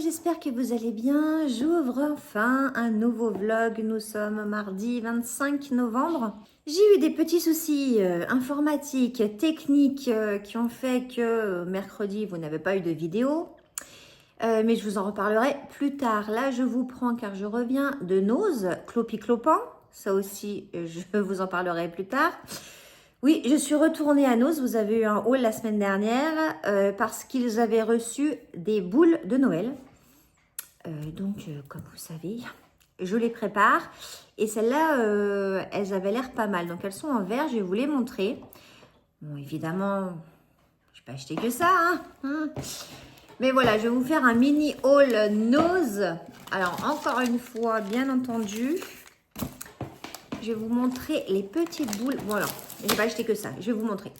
J'espère que vous allez bien. J'ouvre enfin un nouveau vlog. Nous sommes mardi 25 novembre. J'ai eu des petits soucis informatiques, techniques qui ont fait que mercredi, vous n'avez pas eu de vidéo. Mais je vous en reparlerai plus tard. Là, je vous prends car je reviens de Noz, clopi-clopant. Ça aussi, je vous en parlerai plus tard. Oui, je suis retournée à Noz. Vous avez eu un haul la semaine dernière parce qu'ils avaient reçu des boules de Noël. Comme vous savez, je les prépare. Et celles-là, elles avaient l'air pas mal. Donc, elles sont en verre. Je vais vous les montrer. Bon, évidemment, je n'ai pas acheté que ça. Mais voilà, je vais vous faire un mini haul Noz. Alors, encore une fois, bien entendu, je vais vous montrer les petites boules. Voilà, je n'ai pas acheté que ça. Je vais vous montrer.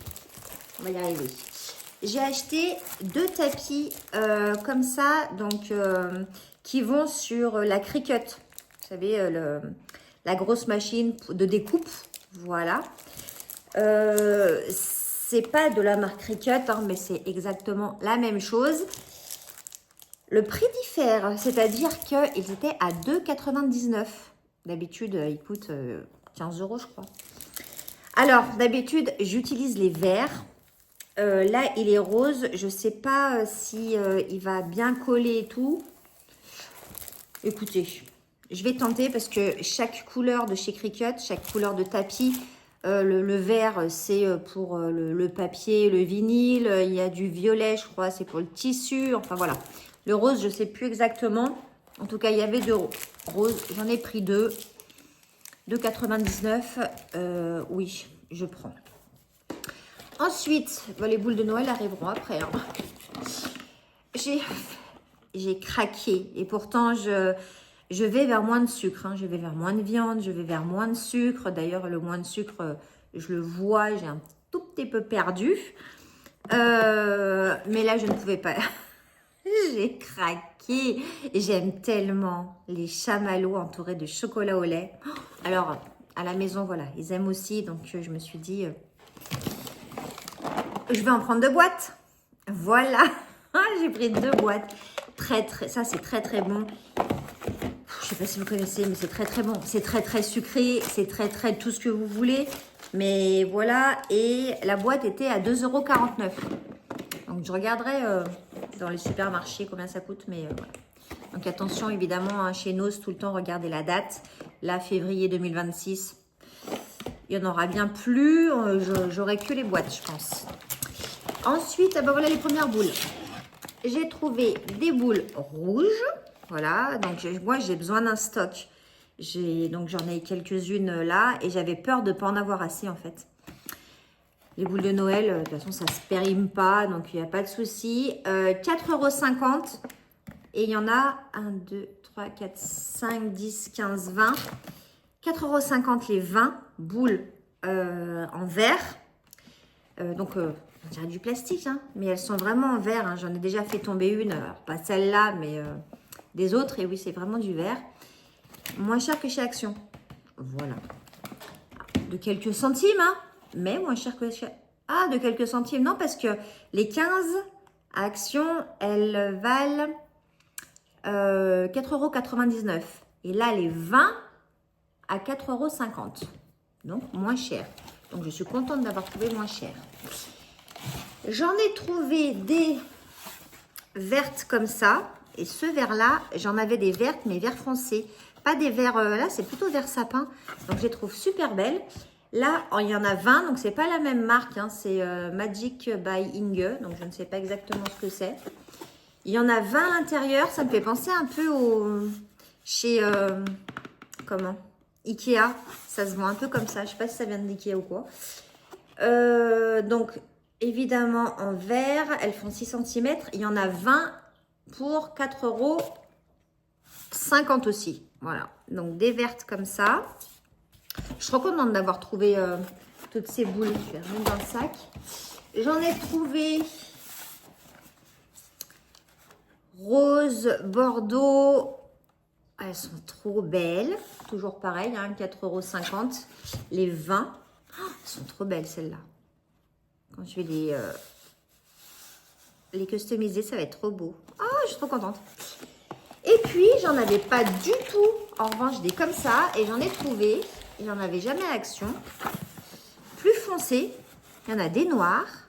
On va y arriver. J'ai acheté 2 tapis comme ça, donc qui vont sur la Cricut. Vous savez, la grosse machine de découpe. Voilà. C'est pas de la marque Cricut, mais c'est exactement la même chose. Le prix diffère, c'est-à-dire qu'ils étaient à 2,99 €. D'habitude, ils coûtent 15 € je crois. Alors, d'habitude, j'utilise les verts. Là, il est rose. Je ne sais pas si il va bien coller et tout. Écoutez, je vais tenter parce que chaque couleur de chez Cricut, chaque couleur de tapis, le vert, c'est pour le papier, le vinyle. Il y a du violet, je crois, c'est pour le tissu. Enfin, voilà. Le rose, je ne sais plus exactement. En tout cas, il y avait 2 roses. J'en ai pris 2. 2,99 €. Oui, je prends. Ensuite, les boules de Noël arriveront après. J'ai craqué. Et pourtant, je vais vers moins de sucre. Je vais vers moins de viande. Je vais vers moins de sucre. D'ailleurs, le moins de sucre, je le vois. J'ai un tout petit peu perdu. Mais là, je ne pouvais pas. J'ai craqué. J'aime tellement les chamallows entourés de chocolat au lait. Alors, à la maison, voilà, ils aiment aussi. Donc, je me suis dit... je vais en prendre 2 boîtes. Voilà. J'ai pris 2 boîtes. Ça, c'est très, très bon. Je ne sais pas si vous connaissez, mais c'est très, très bon. C'est très, très sucré. C'est très, très tout ce que vous voulez. Mais voilà. Et la boîte était à 2,49 €. Donc, je regarderai dans les supermarchés combien ça coûte. Mais voilà. Donc, attention, évidemment, chez Noz, tout le temps, regardez la date. Là, février 2026. Il n'y en aura bien plus. J'aurai que les boîtes, je pense. Ensuite, voilà les premières boules. J'ai trouvé des boules rouges. Voilà, donc moi j'ai besoin d'un stock. Donc j'en ai quelques-unes là et j'avais peur de ne pas en avoir assez en fait. Les boules de Noël, de toute façon ça ne se périme pas, donc il n'y a pas de souci. 4,50 € et il y en a 1, 2, 3, 4, 5, 10, 15, 20. 4,50 € les 20 boules en verre. On dirait du plastique, mais elles sont vraiment en verre. J'en ai déjà fait tomber une, alors pas celle-là, mais des autres. Et oui, c'est vraiment du verre. Moins cher que chez Action. Voilà. De quelques centimes, mais moins cher que chez... Ah, de quelques centimes, non, parce que les 15 à Action, elles valent 4,99 €. Et là, les 20 à 4,50 €. Donc, moins cher. Donc, je suis contente d'avoir trouvé moins cher. J'en ai trouvé des vertes comme ça. Et ce vert-là, j'en avais des vertes, mais vert foncé. Pas des verts, là, c'est plutôt vert sapin. Donc, je les trouve super belles. Là, il y en a 20, donc c'est pas la même marque. C'est Magic by Inge. Donc, je ne sais pas exactement ce que c'est. Il y en a 20 à l'intérieur. Ça me fait penser un peu chez... Ikea. Ça se vend un peu comme ça. Je ne sais pas si ça vient de l'Ikea ou quoi. Donc, évidemment, en verre, elles font 6 cm. Il y en a 20 pour 4,50 €. 50 aussi. Voilà. Donc, des vertes comme ça. Je suis trop contente d'avoir trouvé toutes ces boules. Je vais remettre dans le sac. J'en ai trouvé rose, bordeaux. Elles sont trop belles. Toujours pareil, hein, 4,50 €. Les 20. Oh, elles sont trop belles, celles-là. Quand je vais les customiser, ça va être trop beau. Ah, je suis trop contente. Et puis, j'en avais pas du tout. En revanche, des comme ça. Et j'en ai trouvé. Et j'en avais jamais à Action. Plus foncé. Il y en a des noirs.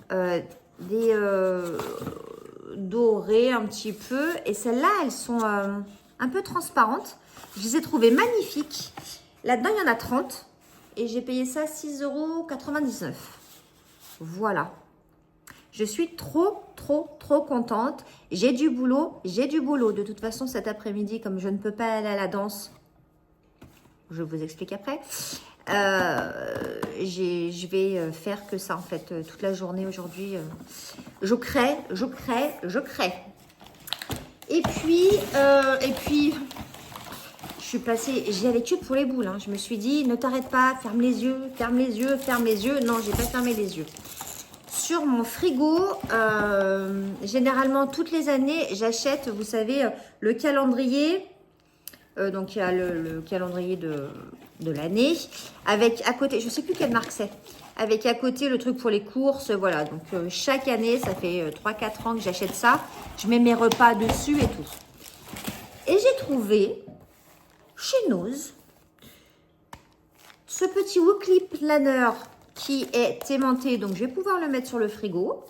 Des dorés un petit peu. Et celles-là, elles sont un peu transparentes. Je les ai trouvées magnifiques. Là-dedans, il y en a 30. Et j'ai payé ça 6,99 €. Voilà. Je suis trop contente. J'ai du boulot. De toute façon, cet après-midi, comme je ne peux pas aller à la danse, je vous explique après, je vais faire que ça, en fait, toute la journée aujourd'hui. Je crée. Et puis, je suis passée, j'y allais que pour les boules. Hein. Je me suis dit, ne t'arrête pas, ferme les yeux. Non, j'ai pas fermé les yeux. Sur mon frigo, généralement, toutes les années, j'achète, vous savez, le calendrier. Donc, il y a le calendrier de l'année. Avec à côté, je ne sais plus quelle marque c'est. Avec à côté le truc pour les courses. Voilà, donc chaque année, ça fait 3-4 ans que j'achète ça. Je mets mes repas dessus et tout. Et j'ai trouvé chez Nose ce petit weekly planner qui est aimanté. Donc, je vais pouvoir le mettre sur le frigo.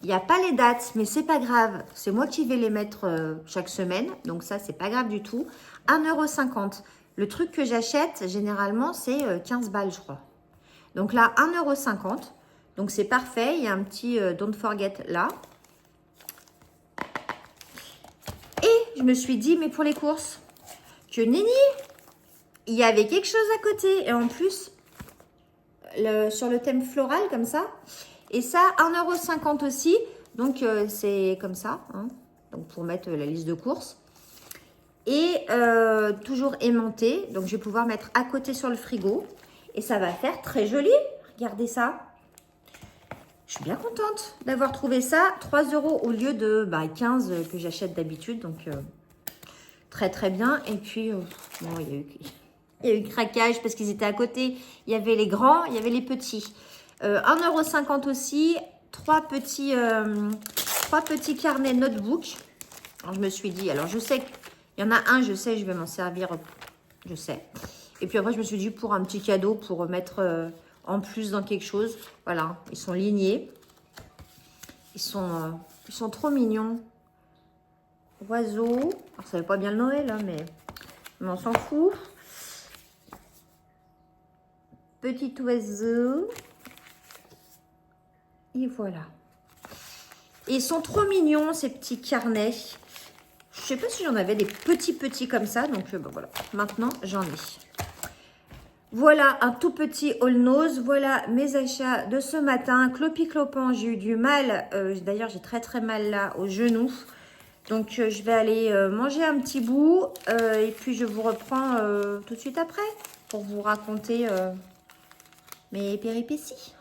Il n'y a pas les dates, mais c'est pas grave. C'est moi qui vais les mettre chaque semaine. Donc, ça, c'est pas grave du tout. 1,50 €. Le truc que j'achète, généralement, c'est 15 balles, je crois. Donc là, 1,50 €. Donc, c'est parfait. Il y a un petit don't forget là. Et je me suis dit, mais pour les courses, que Nini, il y avait quelque chose à côté. Et en plus, sur le thème floral, comme ça. Et ça, 1,50 € aussi. Donc, c'est comme ça. Hein. Donc, pour mettre la liste de courses. Et toujours aimanté. Donc, je vais pouvoir mettre à côté sur le frigo. Et ça va faire très joli. Regardez ça. Je suis bien contente d'avoir trouvé ça. 3 € au lieu de 15 que j'achète d'habitude. Donc, très bien. Et puis, bon, il y a eu craquage parce qu'ils étaient à côté. Il y avait les grands, il y avait les petits. 1,50 € aussi. 3 petits carnets notebook. Alors, je me suis dit, alors je sais qu'il y en a un, je sais, je vais m'en servir, je sais. Et puis après, je me suis dit pour un petit cadeau, pour mettre en plus dans quelque chose. Voilà, ils sont lignés. Ils sont trop mignons. Oiseaux. Alors, ça ne veut pas bien le Noël, hein, mais on s'en fout. Petit oiseau. Et voilà. Et ils sont trop mignons, ces petits carnets. Je ne sais pas si j'en avais des petits comme ça. Donc, voilà. Maintenant, j'en ai. Voilà un tout petit All Nose. Voilà mes achats de ce matin. Clopin, j'ai eu du mal. D'ailleurs, j'ai très mal là au genou. Donc, je vais aller manger un petit bout. Et puis, je vous reprends tout de suite après pour vous raconter mes péripéties.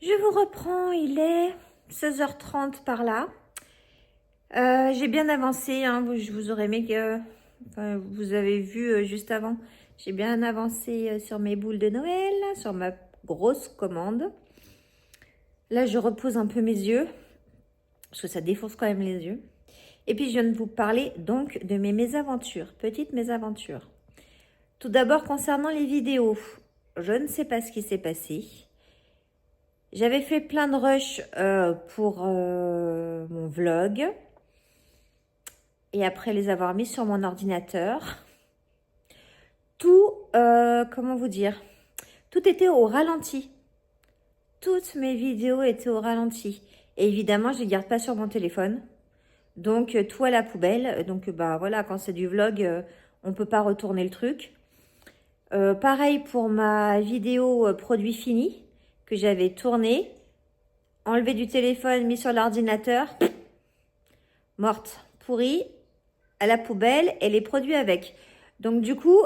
Je vous reprends, il est 16h30 par là. J'ai bien avancé, hein, je vous aurais aimé que... Enfin, vous avez vu juste avant, j'ai bien avancé sur mes boules de Noël, sur ma grosse commande. Là, je repose un peu mes yeux, parce que ça défonce quand même les yeux. Et puis, je viens de vous parler donc de mes mésaventures, petites mésaventures. Tout d'abord, concernant les vidéos, je ne sais pas ce qui s'est passé. J'avais fait plein de rush pour mon vlog. Et après les avoir mis sur mon ordinateur, comment vous dire, tout était au ralenti. Toutes mes vidéos étaient au ralenti. Et évidemment, je ne les garde pas sur mon téléphone. Donc, tout à la poubelle. Donc, bah voilà, quand c'est du vlog, on ne peut pas retourner le truc. Pareil pour ma vidéo produit fini que j'avais tournée. Enlevé du téléphone, mis sur l'ordinateur. Morte, pourrie, à la poubelle et les produits avec. Donc, du coup,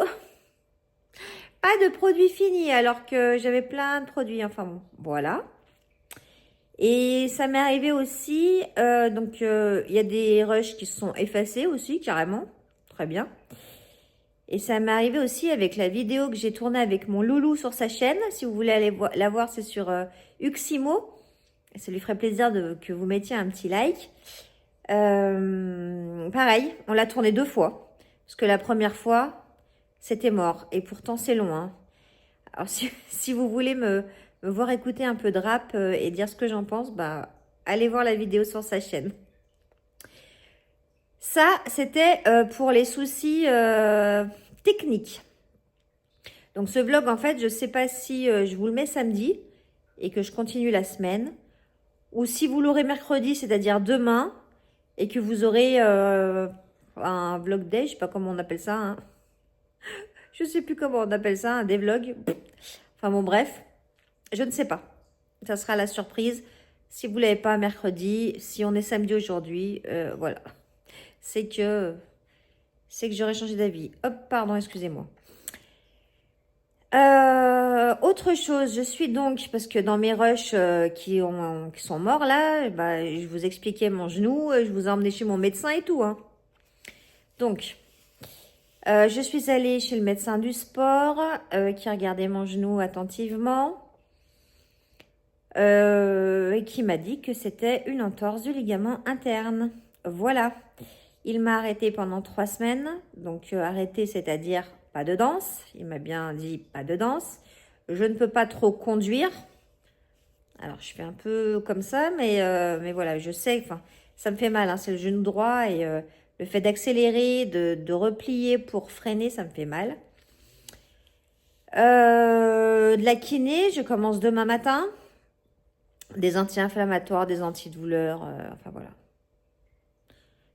pas de produits finis alors que j'avais plein de produits. Enfin bon, voilà. Et ça m'est arrivé aussi, il y a des rushs qui se sont effacés aussi, carrément. Très bien. Et ça m'est arrivé aussi avec la vidéo que j'ai tournée avec mon loulou sur sa chaîne. Si vous voulez aller la voir, c'est sur Uximo. Ça lui ferait plaisir que vous mettiez un petit like. Pareil, on l'a tournée 2 fois. Parce que la première fois, c'était mort. Et pourtant, c'est long. Hein. Alors, si vous voulez me voir écouter un peu de rap et dire ce que j'en pense, bah, allez voir la vidéo sur sa chaîne. Ça, c'était pour les soucis techniques. Donc, ce vlog, en fait, je ne sais pas si je vous le mets samedi et que je continue la semaine. Ou si vous l'aurez mercredi, c'est-à-dire demain, et que vous aurez un vlog day, je ne sais pas comment on appelle ça. Hein. Je ne sais plus comment on appelle ça, un devlog. Enfin bon, bref. Je ne sais pas. Ça sera la surprise. Si vous ne l'avez pas mercredi, si on est samedi aujourd'hui, voilà. C'est que j'aurais changé d'avis. Hop, pardon, excusez-moi. Autre chose, je suis donc, parce que dans mes rushs qui sont morts là, bah, je vous expliquais mon genou, je vous ai emmené chez mon médecin et tout. Hein. Donc, je suis allée chez le médecin du sport qui regardait mon genou attentivement. Et qui m'a dit que c'était une entorse du ligament interne. Voilà. Il m'a arrêté pendant 3 semaines. Donc, arrêté, c'est-à-dire pas de danse. Il m'a bien dit pas de danse. Je ne peux pas trop conduire. Alors, je fais un peu comme ça, mais voilà, je sais, enfin, ça me fait mal. Hein, c'est le genou droit et le fait d'accélérer, de replier pour freiner, ça me fait mal. De la kiné, je commence demain matin. Des anti-inflammatoires, des antidouleurs, enfin voilà.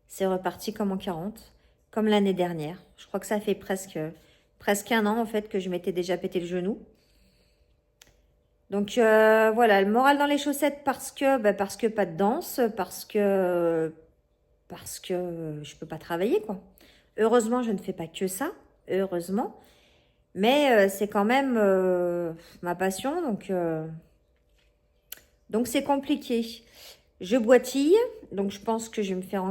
C'est reparti comme en 40, comme l'année dernière. Je crois que ça fait presque 1 an en fait que je m'étais déjà pété le genou. Donc voilà, le moral dans les chaussettes parce que pas de danse, parce que je peux pas travailler quoi. Heureusement, je ne fais pas que ça, heureusement. Mais c'est quand même ma passion, donc c'est compliqué. Je boitille, donc je pense que je vais me faire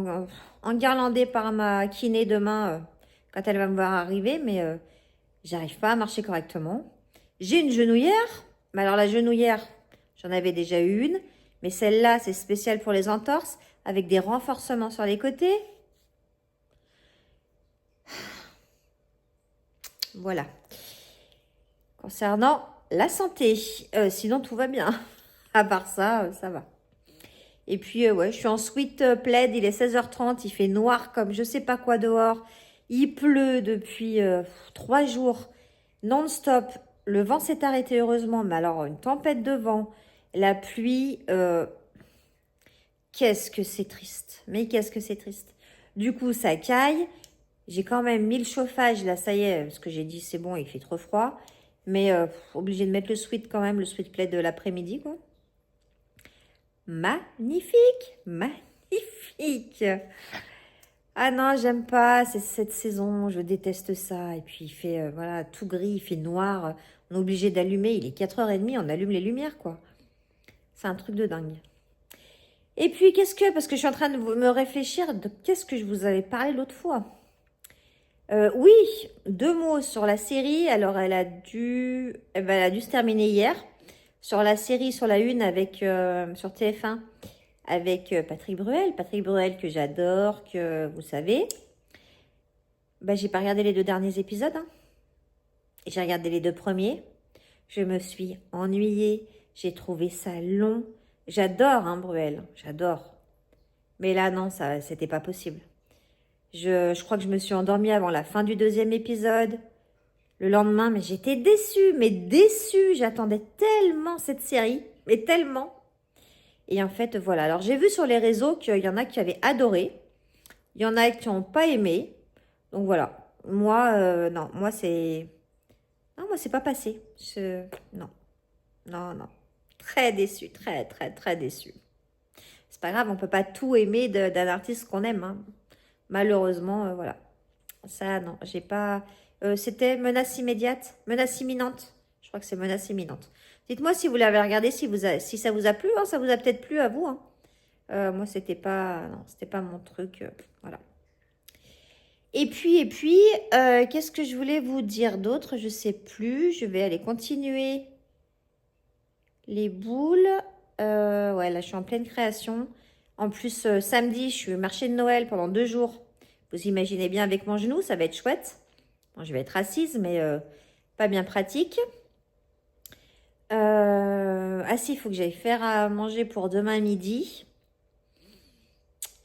enguirlander par ma kiné demain quand elle va me voir arriver, mais j'arrive pas à marcher correctement. J'ai une genouillère, mais alors la genouillère, j'en avais déjà eu une, mais celle-là, c'est spécial pour les entorses, avec des renforcements sur les côtés. Voilà. Concernant la santé, sinon tout va bien. À part ça, ça va. Et puis, ouais, je suis en sweat plaid, il est 16h30, il fait noir comme je sais pas quoi dehors. Il pleut depuis 3 jours, non-stop. Le vent s'est arrêté heureusement, mais alors une tempête de vent, la pluie, qu'est-ce que c'est triste. Mais qu'est-ce que c'est triste. Du coup, ça caille. J'ai quand même mis le chauffage, là, ça y est, parce que j'ai dit c'est bon, il fait trop froid. Mais obligé de mettre le sweat quand même, le sweat plaid de l'après-midi, quoi. Magnifique, magnifique. Ah non, j'aime pas, c'est cette saison, je déteste ça. Et puis il fait, voilà, tout gris, il fait noir. On est obligé d'allumer, il est 4h30, on allume les lumières, quoi. C'est un truc de dingue. Et puis, parce que je suis en train de me réfléchir, qu'est-ce que je vous avais parlé l'autre fois? Oui, 2 mots sur la série. Alors, elle a dû se terminer hier. Sur la série, sur la une, sur TF1, avec Patrick Bruel. Patrick Bruel que j'adore, que vous savez. J'ai pas regardé les 2 derniers épisodes. Hein. J'ai regardé les 2 premiers. Je me suis ennuyée. J'ai trouvé ça long. J'adore, hein, Bruel. J'adore. Mais là, non, ça, c'était pas possible. Je crois que je me suis endormie avant la fin du 2e épisode. le lendemain, mais j'étais déçue, mais déçue. J'attendais tellement cette série, mais tellement. Et en fait, voilà. Alors, j'ai vu sur les réseaux qu'il y en a qui avaient adoré. Il y en a qui n'ont pas aimé. Donc, voilà. Moi, non. Moi, c'est... Non, moi, c'est pas passé. Non. Non, non. Très déçue. Très, très, très déçue. C'est pas grave, on peut pas tout aimer d'un artiste qu'on aime, hein. Malheureusement, voilà. Ça, non, j'ai pas... c'était Menace immédiate, Menace imminente. Je crois que c'est Menace imminente. Dites-moi si vous l'avez regardé, si ça vous a plu, hein, ça vous a peut-être plu à vous, hein. Moi, c'était pas... Non, c'était pas mon truc, voilà. Et puis, qu'est-ce que je voulais vous dire d'autre? Je sais plus. Je vais aller continuer les boules. Ouais, là, je suis en pleine création. En plus, samedi, je suis au marché de Noël pendant 2 jours. Vous imaginez bien avec mon genou, ça va être chouette. Bon, je vais être assise, mais pas bien pratique. Ah si, il faut que j'aille faire à manger pour demain midi.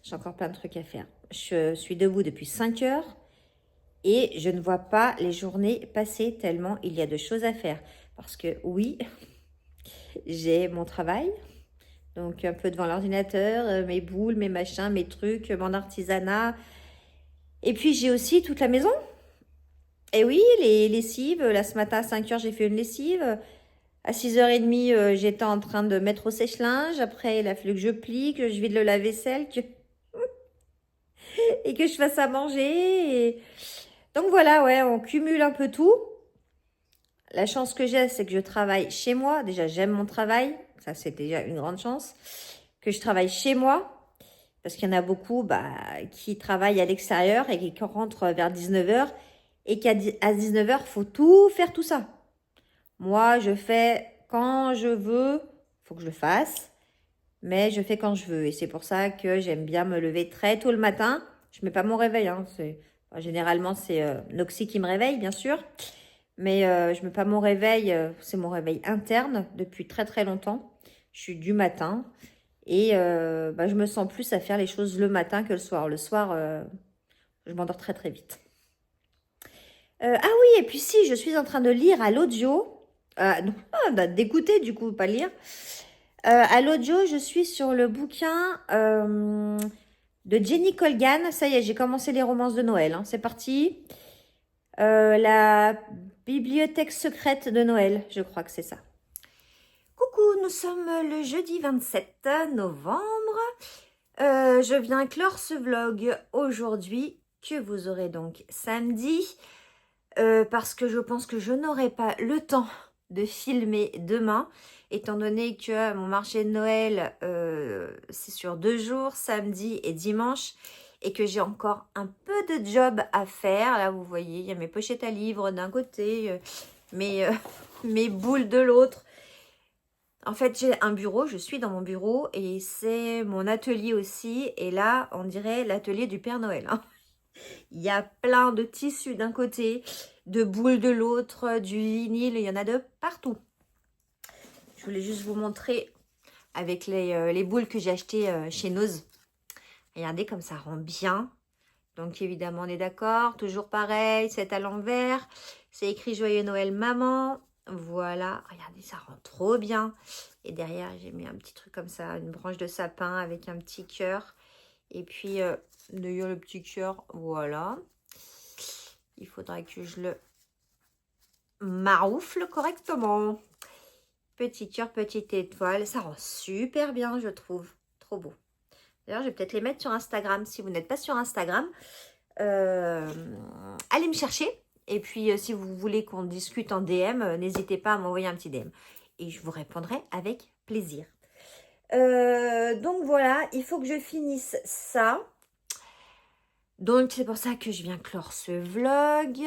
J'ai encore plein de trucs à faire. Je suis debout depuis 5 heures et je ne vois pas les journées passer tellement il y a de choses à faire. Parce que oui, j'ai mon travail. Donc, un peu devant l'ordinateur, mes boules, mes machins, mes trucs, mon artisanat. Et puis, j'ai aussi toute la maison. Et oui, les lessives. Là, ce matin, à 5 heures, j'ai fait une lessive. À 6h30, j'étais en train de mettre au sèche-linge. Après, il a fallu que je plie, que je vide le lave-vaisselle et que je fasse à manger. Donc, voilà, ouais, on cumule un peu tout. La chance que j'ai, c'est que je travaille chez moi. Déjà, j'aime mon travail. Ça, c'est déjà une grande chance. Que je travaille chez moi. Parce qu'il y en a beaucoup qui travaillent à l'extérieur et qui rentrent vers 19h. Et qu'à 19h, il faut tout faire tout ça. Moi, je fais quand je veux. Il faut que je le fasse. Mais je fais quand je veux. Et c'est pour ça que j'aime bien me lever très tôt le matin. Je ne mets pas mon réveil. Hein. Généralement, c'est Noxy qui me réveille, bien sûr. Mais je ne mets pas mon réveil. C'est mon réveil interne depuis très très longtemps. Je suis du matin. Et je me sens plus à faire les choses le matin que le soir. Le soir, je m'endors très très vite. Ah oui, et puis si, je suis en train de lire à l'audio. D'écouter du coup, pas lire. À l'audio, je suis sur le bouquin de Jenny Colgan. Ça y est, j'ai commencé les romances de Noël, hein. C'est parti. La bibliothèque secrète de Noël, je crois que c'est ça. Coucou, nous sommes le jeudi 27 novembre. Je viens clore ce vlog aujourd'hui, que vous aurez donc samedi, parce que je pense que je n'aurai pas le temps de filmer demain, étant donné que mon marché de Noël, c'est sur 2 jours, samedi et dimanche, et que j'ai encore un peu de job à faire. Là, vous voyez, il y a mes pochettes à livres d'un côté, mes boules de l'autre. En fait, j'ai un bureau, je suis dans mon bureau et c'est mon atelier aussi. Et là, on dirait l'atelier du Père Noël, hein. Il y a plein de tissus d'un côté, de boules de l'autre, du vinyle, il y en a de partout. Je voulais juste vous montrer avec les boules que j'ai achetées chez Nose. Regardez comme ça rend bien. Donc évidemment, on est d'accord. Toujours pareil, c'est à l'envers. C'est écrit Joyeux Noël Maman. Voilà, regardez, ça rend trop bien. Et derrière, j'ai mis un petit truc comme ça, une branche de sapin avec un petit cœur. Et puis, d'ailleurs, le petit cœur, voilà. Il faudrait que je le maroufle correctement. Petit cœur, petite étoile. Ça rend super bien, je trouve. Trop beau. D'ailleurs, je vais peut-être les mettre sur Instagram. Si vous n'êtes pas sur Instagram, allez me chercher. Et puis, si vous voulez qu'on discute en DM, n'hésitez pas à m'envoyer un petit DM. Et je vous répondrai avec plaisir. Donc, voilà, il faut que je finisse ça. Donc, c'est pour ça que je viens clore ce vlog.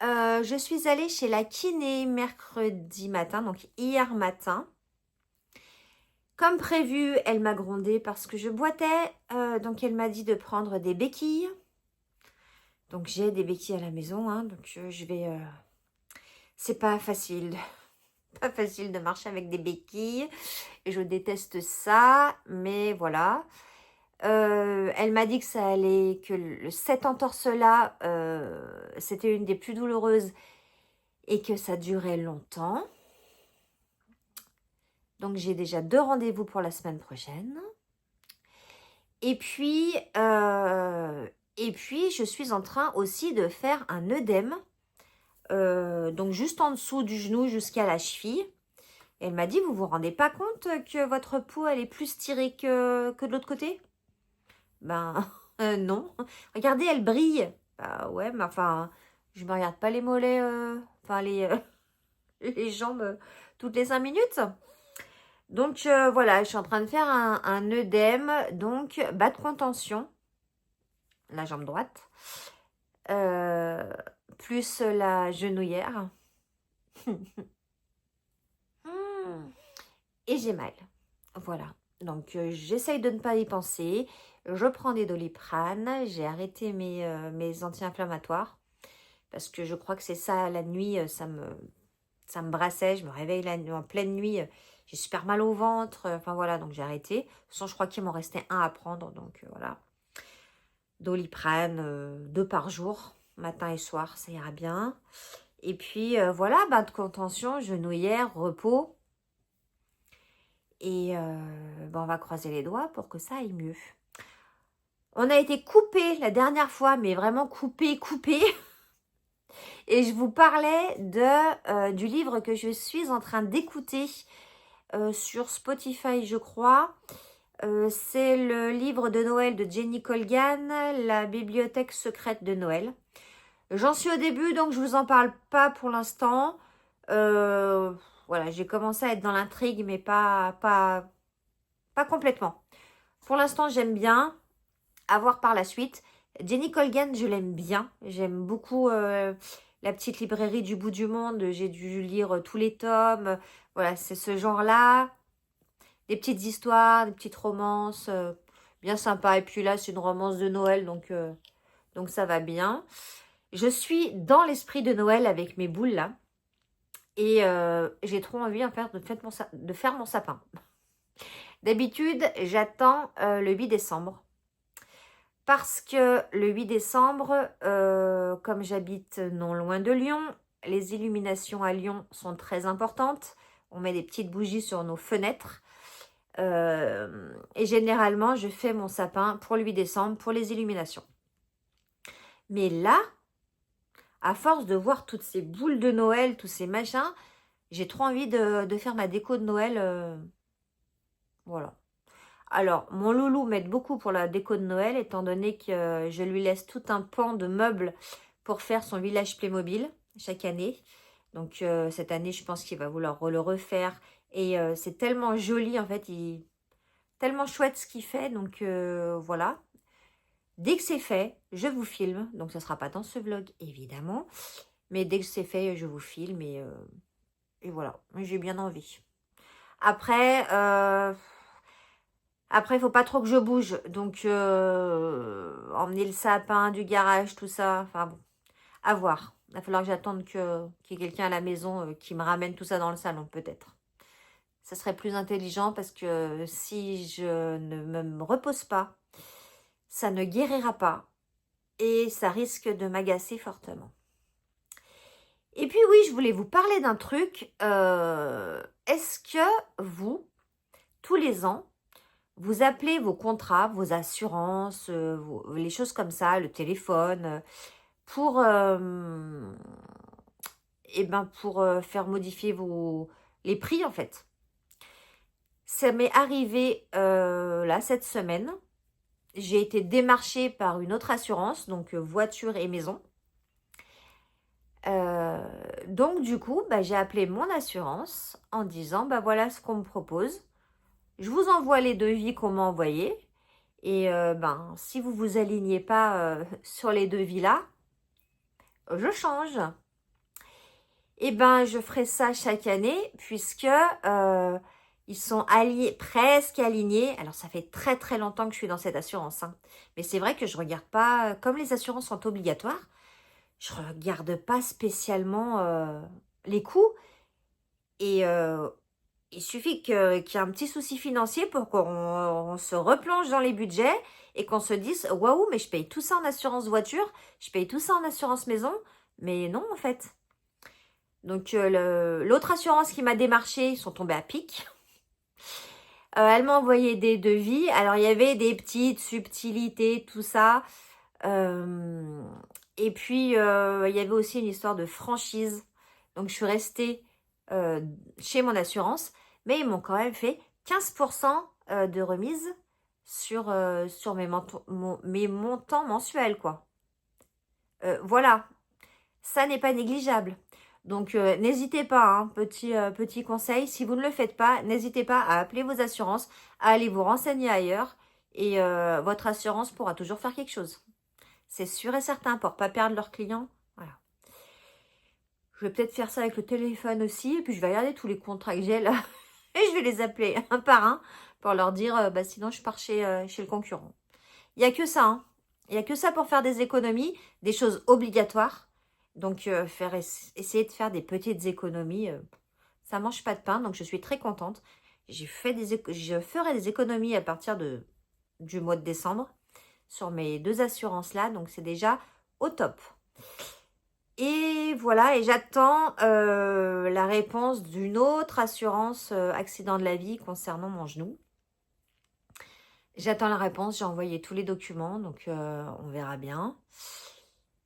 Je suis allée chez la kiné mercredi matin, donc hier matin. Comme prévu, elle m'a grondée parce que je boitais. Donc, elle m'a dit de prendre des béquilles. Donc, j'ai des béquilles à la maison, hein, donc je vais... C'est pas facile. Pas facile de marcher avec des béquilles. Et je déteste ça, mais voilà. Elle m'a dit que ça allait, que cette entorse-là, c'était une des plus douloureuses et que ça durait longtemps. Donc, j'ai déjà 2 rendez-vous pour la semaine prochaine. Et puis, je suis en train aussi de faire un œdème. Donc, juste en dessous du genou jusqu'à la cheville. Et elle m'a dit, vous vous rendez pas compte que votre peau, elle est plus tirée que de l'autre côté? Ben, non. Regardez, elle brille. Bah ouais, mais enfin, je me regarde pas les mollets, enfin les jambes toutes les 5 minutes. Donc voilà, je suis en train de faire un œdème, donc bas de contention, la jambe droite, euh, plus la genouillère. Et j'ai mal. Voilà. Donc j'essaye de ne pas y penser. Je prends des Doliprane. J'ai arrêté mes anti-inflammatoires. Parce que je crois que c'est ça, la nuit, ça me brassait. Je me réveille en pleine nuit. J'ai super mal au ventre. Enfin voilà, donc j'ai arrêté. De toute façon, je crois qu'il m'en restait un à prendre. Donc voilà. Doliprane, 2 par jour. Matin et soir, ça ira bien. Et puis voilà, bas de contention, genouillère, repos. Et on va croiser les doigts pour que ça aille mieux. On a été coupé la dernière fois, mais vraiment coupé. Et je vous parlais du livre que je suis en train d'écouter sur Spotify, je crois. C'est le livre de Noël de Jenny Colgan, La bibliothèque secrète de Noël. J'en suis au début, donc je vous en parle pas pour l'instant. Voilà, j'ai commencé à être dans l'intrigue, mais pas complètement. Pour l'instant, j'aime bien. À voir par la suite. Jenny Colgan, je l'aime bien. J'aime beaucoup La petite librairie du bout du monde. J'ai dû lire tous les tomes. Voilà, c'est ce genre-là. Des petites histoires, des petites romances. Bien sympa. Et puis là, c'est une romance de Noël, donc ça va bien. Je suis dans l'esprit de Noël avec mes boules là. Et j'ai trop envie de faire mon sapin. D'habitude, j'attends le 8 décembre. Parce que le 8 décembre, comme j'habite non loin de Lyon, les illuminations à Lyon sont très importantes. On met des petites bougies sur nos fenêtres. Et généralement, je fais mon sapin pour le 8 décembre, pour les illuminations. Mais là, à force de voir toutes ces boules de Noël, tous ces machins, j'ai trop envie de faire ma déco de Noël. Voilà. Alors, mon loulou m'aide beaucoup pour la déco de Noël, étant donné que je lui laisse tout un pan de meubles pour faire son village Playmobil chaque année. Donc, cette année, je pense qu'il va vouloir le refaire. Et c'est tellement joli, en fait, tellement chouette ce qu'il fait. Donc, voilà. Dès que c'est fait, je vous filme. Donc, ce ne sera pas dans ce vlog, évidemment. Mais dès que c'est fait, je vous filme. Et voilà, j'ai bien envie. Après, il faut pas trop que je bouge. Donc, emmener le sapin du garage, tout ça. Enfin bon, à voir. Il va falloir que j'attende qu'il y ait quelqu'un à la maison qui me ramène tout ça dans le salon, peut-être. Ça serait plus intelligent parce que si je ne me repose pas, ça ne guérira pas. Et ça risque de m'agacer fortement. Et puis oui, je voulais vous parler d'un truc. Est-ce que vous, tous les ans, vous appelez vos contrats, vos assurances, les choses comme ça, le téléphone, pour faire modifier les prix en fait. Ça m'est arrivé là cette semaine. J'ai été démarchée par une autre assurance, donc voiture et maison. Donc du coup, j'ai appelé mon assurance en disant, voilà ce qu'on me propose. Je vous envoie les devis qu'on m'a envoyés. Et si vous vous alignez pas sur les devis là, je change. Et je ferai ça chaque année puisque ils sont presque alignés. Alors ça fait très très longtemps que je suis dans cette assurance, hein. Mais c'est vrai que je regarde pas, comme les assurances sont obligatoires, je regarde pas spécialement les coûts. Et il suffit qu'il y ait un petit souci financier pour qu'on se replonge dans les budgets et qu'on se dise « Waouh, mais je paye tout ça en assurance voiture, je paye tout ça en assurance maison. » Mais non, en fait. Donc, l'autre assurance qui m'a démarché, ils sont tombés à pic. Elle m'a envoyé des devis. Alors, il y avait des petites subtilités, tout ça. Et puis, il y avait aussi une histoire de franchise. Donc, je suis restée chez mon assurance. Mais ils m'ont quand même fait 15% de remise sur mes montants mensuels, quoi. Voilà, ça n'est pas négligeable. Donc, n'hésitez pas, hein, petit conseil, si vous ne le faites pas, n'hésitez pas à appeler vos assurances, à aller vous renseigner ailleurs et votre assurance pourra toujours faire quelque chose. C'est sûr et certain pour ne pas perdre leurs clients. Voilà. Je vais peut-être faire ça avec le téléphone aussi et puis je vais regarder tous les contrats que j'ai là et je vais les appeler un par un pour leur dire bah, sinon je pars chez le concurrent. Il n'y a que ça, hein. Il n'y a que ça pour faire des économies, des choses obligatoires. Donc, essayer de faire des petites économies, ça ne mange pas de pain. Donc, je suis très contente. Je ferai des économies à partir du mois de décembre sur mes 2 assurances-là. Donc, c'est déjà au top. Et voilà, et j'attends la réponse d'une autre assurance accident de la vie concernant mon genou. J'attends la réponse, j'ai envoyé tous les documents, donc on verra bien.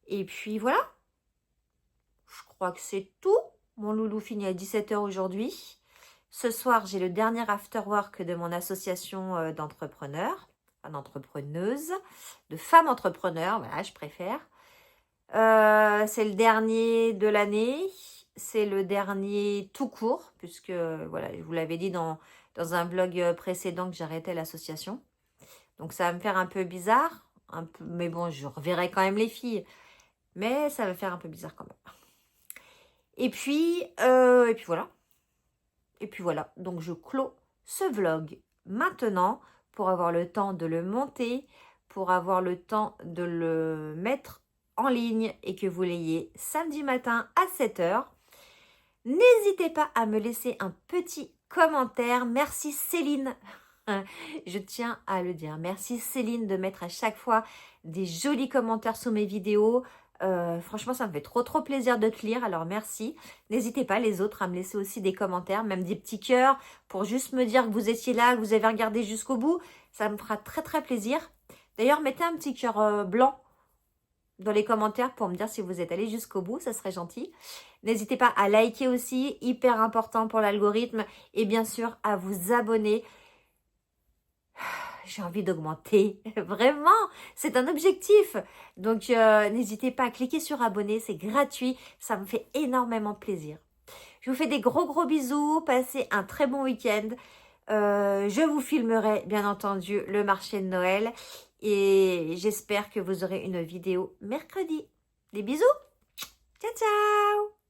Et puis voilà, je crois que c'est tout. Mon loulou finit à 17 h aujourd'hui. Ce soir, j'ai le dernier after work de mon association d'entrepreneurs, enfin d'entrepreneuses, de femmes entrepreneurs, voilà, je préfère. C'est le dernier de l'année, c'est le dernier tout court, puisque voilà, je vous l'avais dit dans un vlog précédent que j'arrêtais l'association. Donc ça va me faire un peu bizarre, mais bon, je reverrai quand même les filles. Mais ça va faire un peu bizarre quand même. Et puis voilà. Et puis voilà. Donc je clôt ce vlog maintenant pour avoir le temps de le monter, pour avoir le temps de le mettre en ligne et que vous l'ayez samedi matin à 7 h. N'hésitez pas à me laisser un petit commentaire. Merci Céline. Je tiens à le dire. Merci Céline de mettre à chaque fois des jolis commentaires sous mes vidéos. Franchement, ça me fait trop plaisir de te lire. Alors merci. N'hésitez pas les autres à me laisser aussi des commentaires, même des petits cœurs pour juste me dire que vous étiez là, que vous avez regardé jusqu'au bout. Ça me fera très plaisir. D'ailleurs, mettez un petit cœur blanc dans les commentaires pour me dire si vous êtes allé jusqu'au bout, ça serait gentil. N'hésitez pas à liker aussi, hyper important pour l'algorithme. Et bien sûr, à vous abonner. J'ai envie d'augmenter, vraiment, c'est un objectif. Donc, n'hésitez pas à cliquer sur abonner, c'est gratuit, ça me fait énormément plaisir. Je vous fais des gros bisous, passez un très bon week-end. Je vous filmerai, bien entendu, le marché de Noël. Et j'espère que vous aurez une vidéo mercredi. Des bisous, ciao ciao.